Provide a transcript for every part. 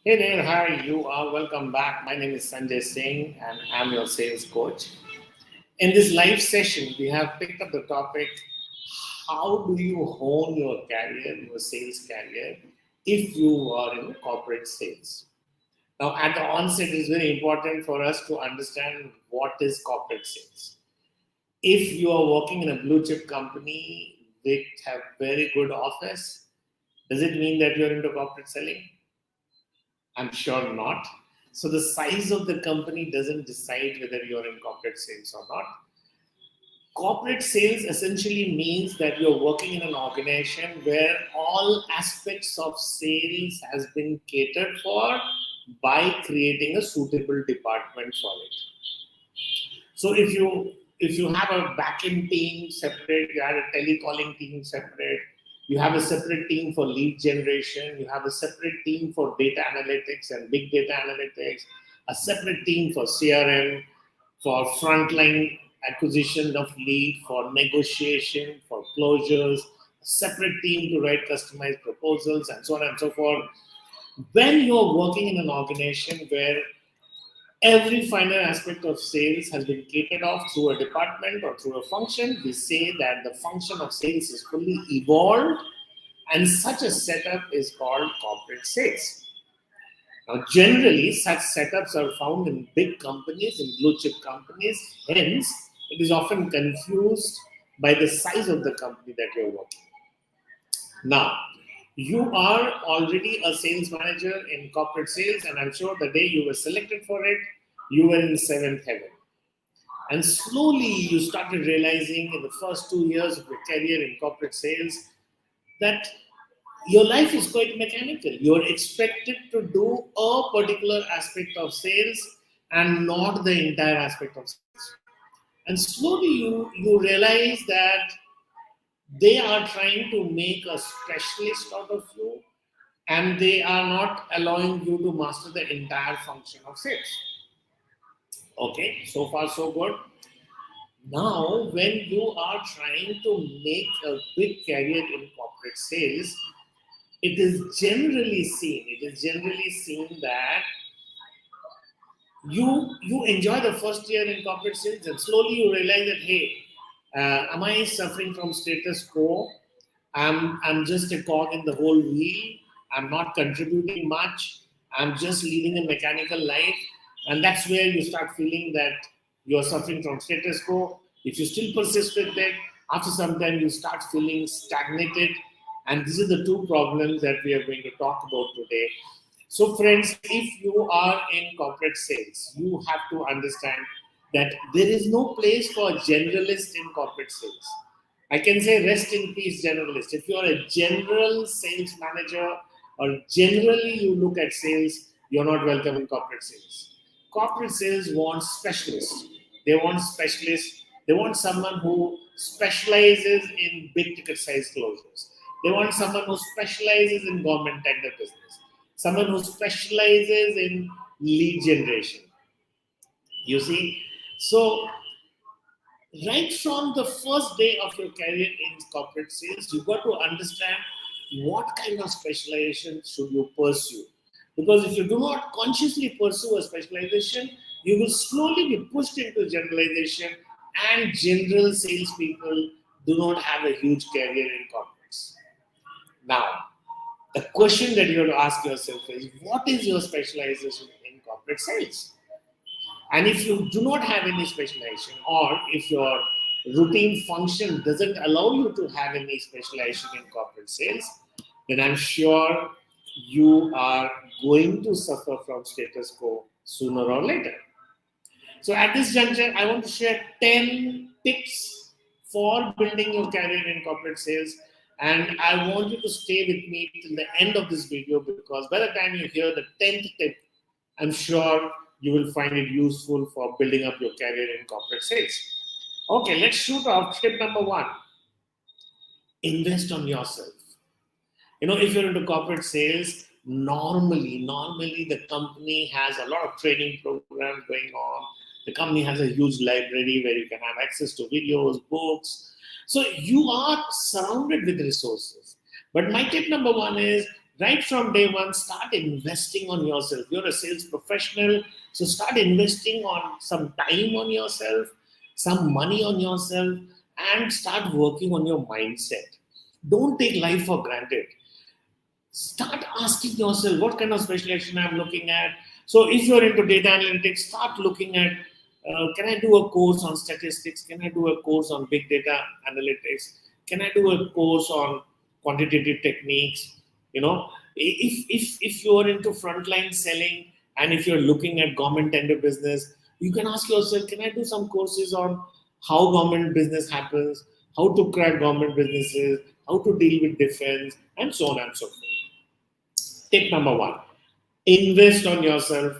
Hey there, hi, you are welcome back. My name is Sanjay Singh and I'm your sales coach. In this live session, we have picked up the topic how do you hone your career, your sales career, if you are in corporate sales? Now, at the onset, it is very important for us to understand what is corporate sales. If you are working in a blue chip company which have very good office, does it mean that you're into corporate selling? I'm sure not. So the size of the company doesn't decide whether you're in corporate sales or not. Corporate sales essentially means that you're working in an organization where all aspects of sales has been catered for by creating a suitable department for it. So if you have a backend team separate, you have a telecalling team separate, you have a separate team for lead generation, you have a separate team for data analytics and big data analytics, a separate team for CRM, for frontline acquisition of lead, for negotiation, for closures, a separate team to write customized proposals, and so on and so forth. When you're working in an organization where every final aspect of sales has been catered off through a department or through a function, we say that the function of sales is fully evolved, and such a setup is called corporate sales. Now, generally, such setups are found in big companies, in blue chip companies. Hence, it is often confused by the size of the company that you're working. Now, you are already a sales manager in corporate sales, and I'm sure the day you were selected for it, you were in seventh heaven. And slowly you started realizing in the first 2 years of your career in corporate sales that your life is quite mechanical. You're expected to do a particular aspect of sales and not the entire aspect of sales. And slowly you realize that they are trying to make a specialist out of you and they are not allowing you to master the entire function of sales. Okay, so far so good. Now, when you are trying to make a big career in corporate sales, it is generally seen that you enjoy the first year in corporate sales and slowly you realize that hey, am I suffering from status quo? I'm just a cog in the whole wheel. I'm not contributing much. I'm just leading a mechanical life. And that's where you start feeling that you're suffering from status quo. If you still persist with it, after some time you start feeling stagnated. And these are the two problems that we are going to talk about today. So, friends, if you are in corporate sales, you have to understand that there is no place for a generalist in corporate sales. I can say rest in peace, generalist. If you are a general sales manager or generally you look at sales, you're not welcome in corporate sales. Corporate sales wants specialists. They want specialists. They want someone who specializes in big ticket size closures. They want someone who specializes in government tender business. Someone who specializes in lead generation. You see? So right from the first day of your career in corporate sales, you got to understand what kind of specialization should you pursue. Because if you do not consciously pursue a specialization, you will slowly be pushed into generalization, and general salespeople do not have a huge career in corporates. Now, the question that you have to ask yourself is what is your specialization in corporate sales? And if you do not have any specialization, or if your routine function doesn't allow you to have any specialization in corporate sales, then I'm sure you are going to suffer from status quo sooner or later. So at this juncture, I want to share 10 tips for building your career in corporate sales. And I want you to stay with me till the end of this video because by the time you hear the 10th tip, I'm sure you will find it useful for building up your career in corporate sales. Okay, let's shoot off tip number one. Invest on yourself. If you're into corporate sales, normally the company has a lot of training programs going on. The company has a huge library where you can have access to videos, books. So you are surrounded with resources. But my tip number one is Right from day one, start investing on yourself. You're a sales professional, so start investing on some time on yourself, some money on yourself, and start working on your mindset. Don't take life for granted. Start asking yourself what kind of specialization I'm looking at. So if you're into data analytics, start looking at, can I do a course on statistics? Can I do a course on big data analytics? Can I do a course on quantitative techniques? If you're into frontline selling, and if you're looking at government tender business, you can ask yourself, can I do some courses on how government business happens, how to crack government businesses, how to deal with defense, and so on and so forth. Tip number one, invest on yourself,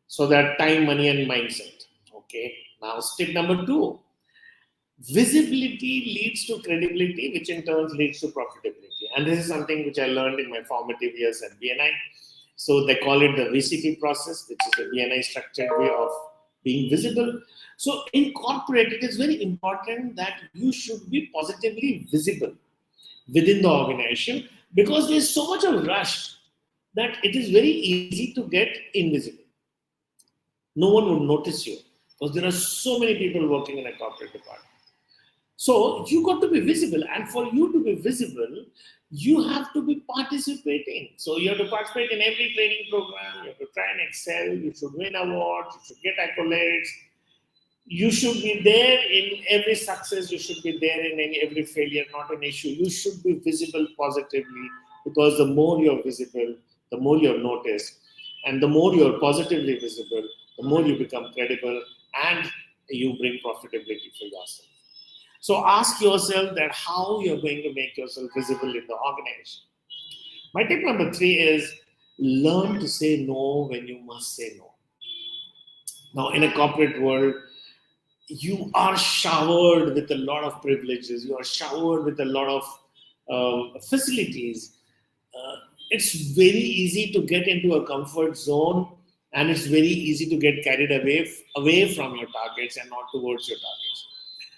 so that time, money, and mindset. Okay. Now, tip number two, visibility leads to credibility, which in turn leads to profitability. And this is something which I learned in my formative years at BNI. So they call it the VCP process, which is the BNI structured way of being visible. So in corporate, it is very important that you should be positively visible within the organization, because there's so much of rush that it is very easy to get invisible. No one would notice you because there are so many people working in a corporate department. So you got to be visible, and for you to be visible, you have to be participating. So you have to participate in every training program. You have to try and excel. You should win awards. You should get accolades. You should be there in every success. You should be there in every failure, not an issue. You should be visible positively, because the more you're visible, the more you're noticed, and the more you're positively visible, the more you become credible, and you bring profitability for yourself. So ask yourself that how you're going to make yourself visible in the organization. My tip number three is learn to say no when you must say no. Now, in a corporate world, you are showered with a lot of privileges. You are showered with a lot of facilities. It's very easy to get into a comfort zone, and it's very easy to get carried away from your targets and not towards your targets.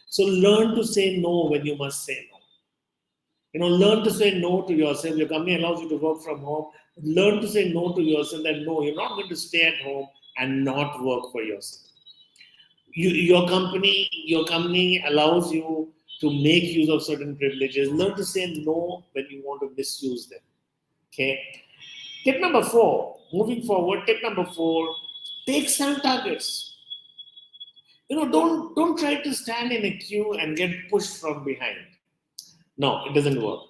So learn to say no when you must say no. Learn to say no to yourself. Your company allows you to work from home. Learn to say no to yourself, that no, you're not going to stay at home and not work for yourself. Your company allows you to make use of certain privileges. Learn to say no when you want to misuse them. Okay. Tip number four, moving forward, take some targets. Don't try to stand in a queue and get pushed from behind. No, it doesn't work.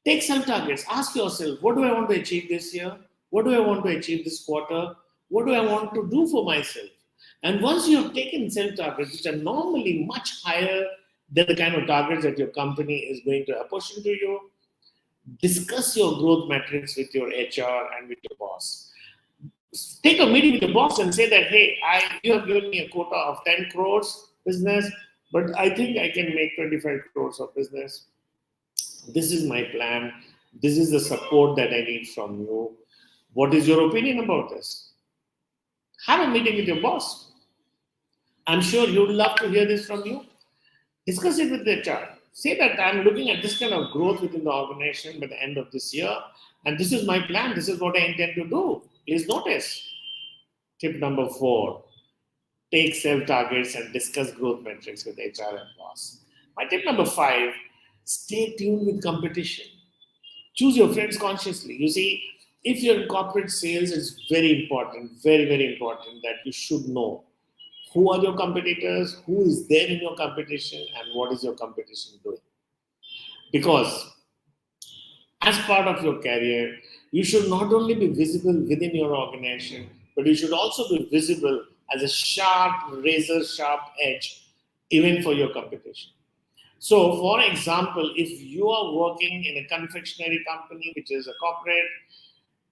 Take some targets. Ask yourself, what do I want to achieve this year? What do I want to achieve this quarter? What do I want to do for myself? And once you have taken self-targets, which are normally much higher than the kind of targets that your company is going to apportion to you, discuss your growth metrics with your HR and with your boss. Take a meeting with your boss and say that, hey, you have given me a quota of 10 crores business, but I think I can make 25 crores of business. This is my plan. This is the support that I need from you. What is your opinion about this? Have a meeting with your boss. I'm sure you'd love to hear this from you. Discuss it with the HR. Say that I'm looking at this kind of growth within the organization by the end of this year, and this is my plan. This is what I intend to do. Please notice. Tip number four, take self-targets and discuss growth metrics with HR and boss. My tip number five, stay tuned with competition. Choose your friends consciously. You see, if you're in corporate sales, it's very important, very, very important that you should know who are your competitors, who is there in your competition, and what is your competition doing. Because as part of your career, you should not only be visible within your organization, but you should also be visible as a sharp, razor sharp edge, even for your competition. So, for example, if you are working in a confectionery company, which is a corporate,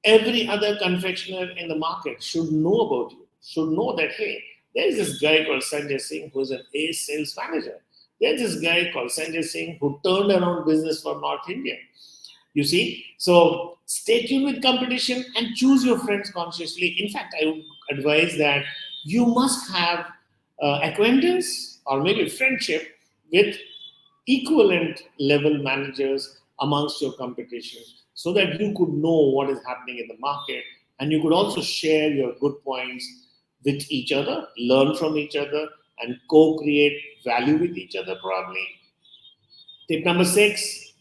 every other confectioner in the market should know about you, should know that, hey, there's this guy called Sanjay Singh who's an ace sales manager. There's this guy called Sanjay Singh who turned around business for North India. You see, so stay tuned with competition and choose your friends consciously. In fact, I would advise that you must have acquaintance or maybe friendship with equivalent level managers amongst your competition, so that you could know what is happening in the market, and you could also share your good points with each other, learn from each other, and co-create value with each other probably. Tip number 6,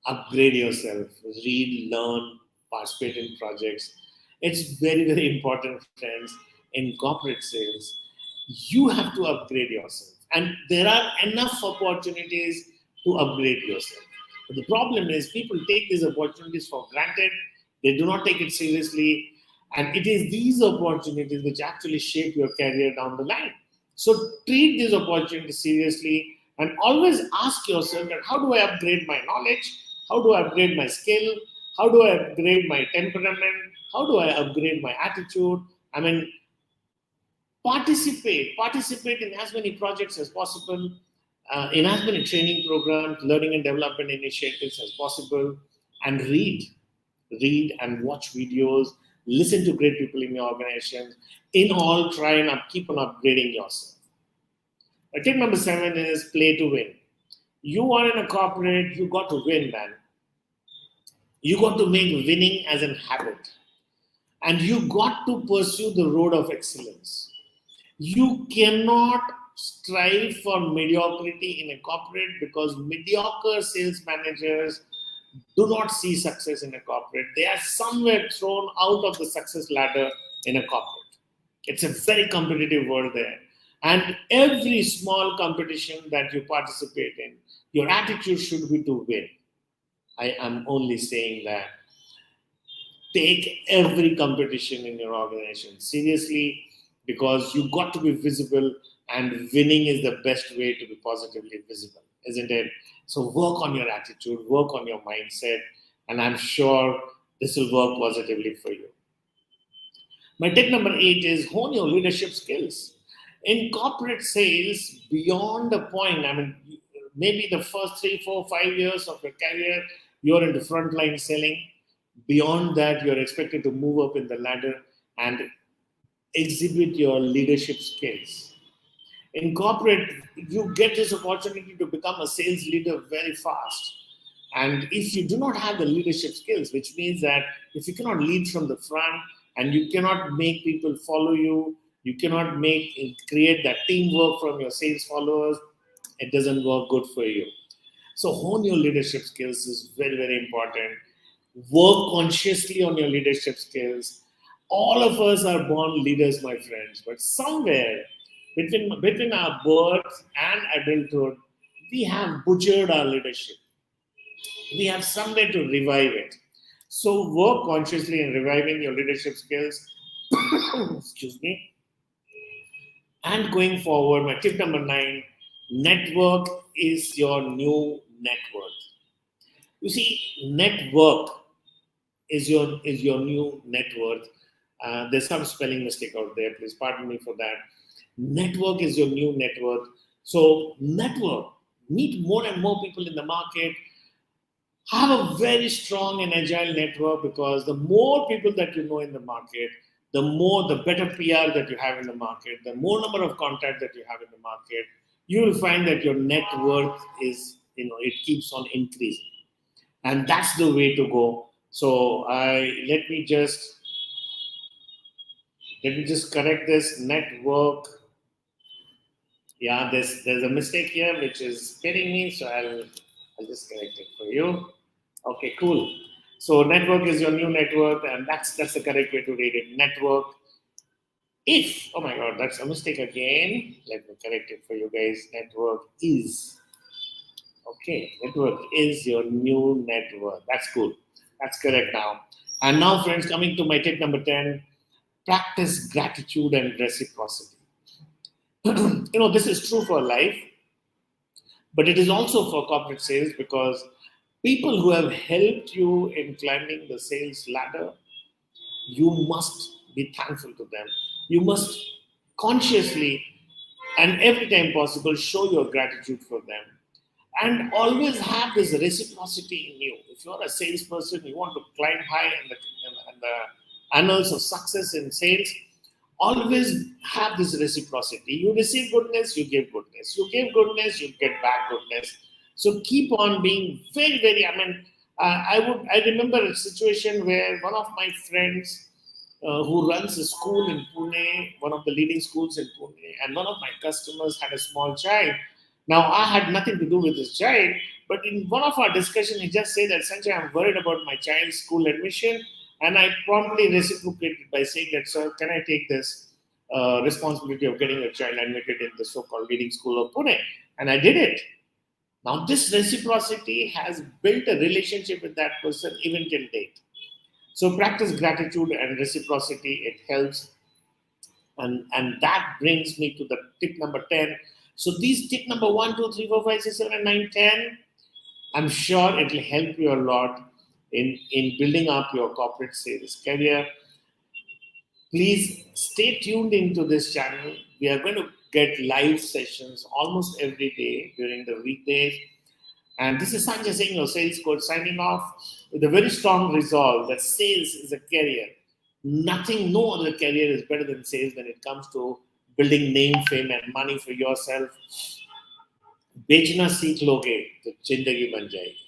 upgrade yourself. Read, learn, participate in projects. It's very, very important, friends, in corporate sales. You have to upgrade yourself. And there are enough opportunities to upgrade yourself. But the problem is people take these opportunities for granted. They do not take it seriously. And it is these opportunities which actually shape your career down the line. So treat these opportunities seriously and always ask yourself that how do I upgrade my knowledge? How do I upgrade my skill? How do I upgrade my temperament? How do I upgrade my attitude? I mean, participate in as many projects as possible, in as many training programs, learning and development initiatives as possible, and read and watch videos, listen to great people in your organization. In all, try and keep on upgrading yourself. Tip number 7 is play to win. You are in a corporate, you got to win, man. You got to make winning as a habit. And you got to pursue the road of excellence. You cannot strive for mediocrity in a corporate, because mediocre sales managers do not see success in a corporate. They are somewhere thrown out of the success ladder in a corporate. It's a very competitive world there. And every small competition that you participate in, your attitude should be to win. I am only saying that. Take every competition in your organization seriously, because you got to be visible, and winning is the best way to be positively visible, isn't it? So work on your attitude, work on your mindset, and I'm sure this will work positively for you. My tip number 8 is hone your leadership skills. In corporate sales, beyond the point, I mean, maybe the first 3, 4, 5 years of your career, you're into frontline selling. Beyond that, you're expected to move up in the ladder and exhibit your leadership skills. In corporate, you get this opportunity to become a sales leader very fast. And if you do not have the leadership skills, which means that if you cannot lead from the front and you cannot make people follow you, you cannot create that teamwork from your sales followers, it doesn't work good for you. So hone your leadership skills is very, very important. Work consciously on your leadership skills. All of us are born leaders, my friends, but somewhere between our birth and adulthood, we have butchered our leadership. We have somewhere to revive it. So work consciously in reviving your leadership skills. Excuse me. And going forward, my tip number 9, network is your new net worth. You see, network is your new net worth. There's some spelling mistake out there. Please pardon me for that. Network is your new net worth. So network, meet more and more people in the market. Have a very strong and agile network, because the more people that you know in the market, the better PR that you have in the market, the more number of contacts that you have in the market, you will find that your net worth is, it keeps on increasing. And that's the way to go. So let me just correct this network. Yeah, there's a mistake here which is scaring me, so I'll just correct it for you. Okay, cool. So network is your new net worth, and that's the correct way to read it. Network. Oh my God, that's a mistake again. Let me correct it for you guys. Network is. Okay, network is your new net worth. That's cool. That's correct now. And now, friends, coming to my tip number 10, practice gratitude and reciprocity. This is true for life, but it is also for corporate sales, because people who have helped you in climbing the sales ladder, you must be thankful to them. You must consciously and every time possible show your gratitude for them. And always have this reciprocity in you. If you're a salesperson, you want to climb high in the annals of success in sales, always have this reciprocity. You receive goodness, you give goodness. You give goodness, you get back goodness. So keep on being very, very, I remember a situation where one of my friends who runs a school in Pune, one of the leading schools in Pune, and one of my customers had a small child. Now, I had nothing to do with this child, but in one of our discussions, he just said that, Sanjay, I'm worried about my child's school admission. And I promptly reciprocated by saying that, sir, can I take this responsibility of getting a child admitted in the so called leading school of Pune? And I did it. Now, this reciprocity has built a relationship with that person even till date. So, practice gratitude and reciprocity, it helps. And that brings me to the tip number 10. So, these tip number 1, 2, 3, 4, 5, 6, 7, and 9, 10, I'm sure it will help you a lot in building up your corporate sales career. Please stay tuned into this channel. We are going to get live sessions almost every day during the weekdays. And this is Sanjay Singh, your sales coach, signing off with a very strong resolve that sales is a career. Nothing, no other career is better than sales when it comes to building name, fame, and money for yourself. बेचना सीख लोगे तो जिंदगी बन जाएगी.